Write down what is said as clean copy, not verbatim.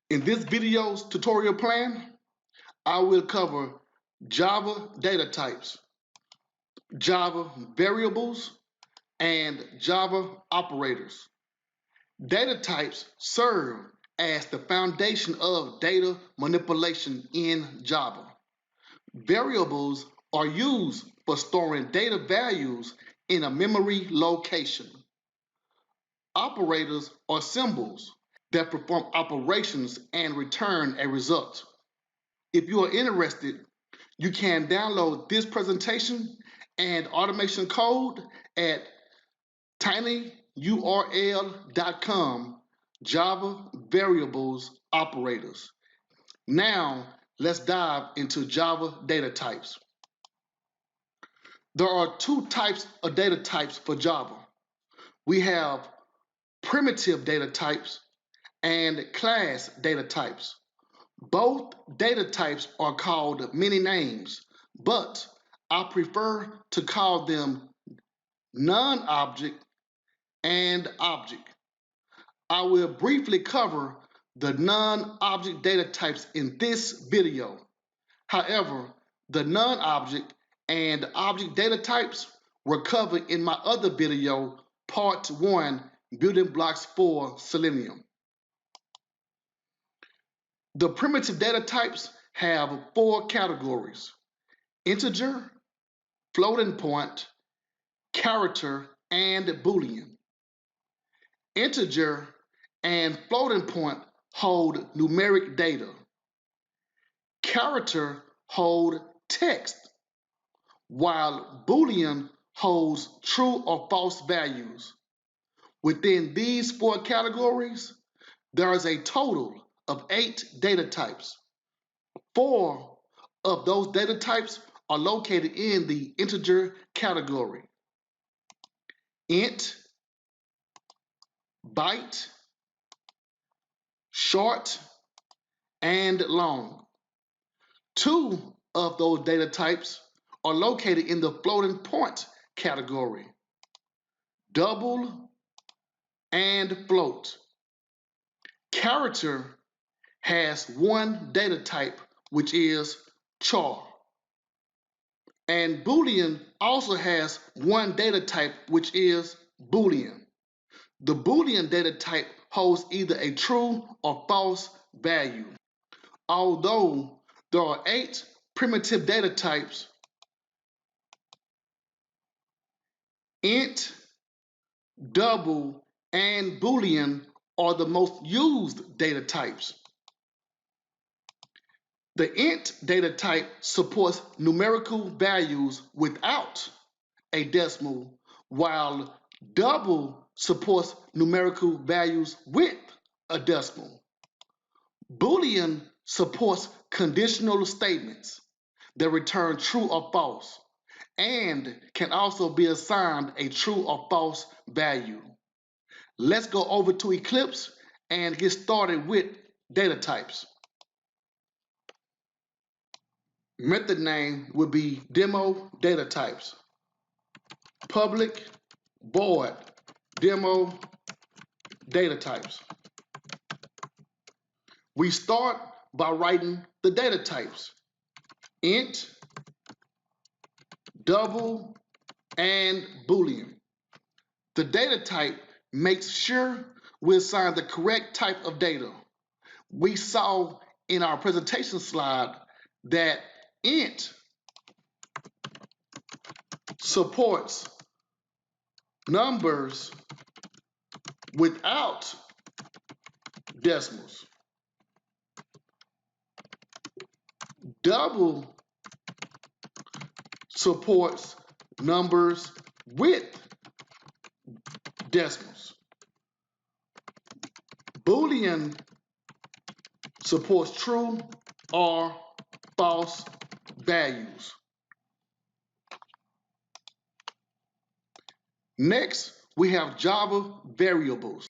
In this video's tutorial plan, I will cover Java data types, Java variables, and Java operators. Data types serve as the foundation of data manipulation in Java. Variables are used for storing data values in a memory location. Operators are symbols that perform operations and return a result. If you are interested, you can download this presentation and automation code at tinyurl.com Java variables operators. Now, let's dive into Java data types. There are two types of data types for Java. We have primitive data types and class data types. Both data types are called many names, but I prefer to call them non-object and object. I will briefly cover the non-object data types in this video. However, the non-object and object data types were covered in my other video, part 1, Building Blocks for Selenium. The primitive data types have 4 categories: integer, floating point, character, and Boolean. Integer and floating point hold numeric data. Character hold text, while Boolean holds true or false values. Within these 4 categories, there is a total of 8 data types. 4 of those data types are located in the integer category: int, byte, short, and long. 2 of those data types are located in the floating point category: double and float. Character has 1 data type, which is char. And Boolean also has 1 data type, which is Boolean. The Boolean data type holds either a true or false value. Although there are 8 primitive data types, int, double, and Boolean are the most used data types. The int data type supports numerical values without a decimal, while double supports numerical values with a decimal. Boolean supports conditional statements that return true or false, and can also be assigned a true or false value. Let's go over to Eclipse and get started with data types. Method name would be demo data types. Public void demo data types. We start by writing the data types: int, double, and Boolean. The data type makes sure we assign the correct type of data. We saw in our presentation slide that int supports numbers without decimals. Double supports numbers with decimals. Boolean supports true or false values. Next, we have Java variables.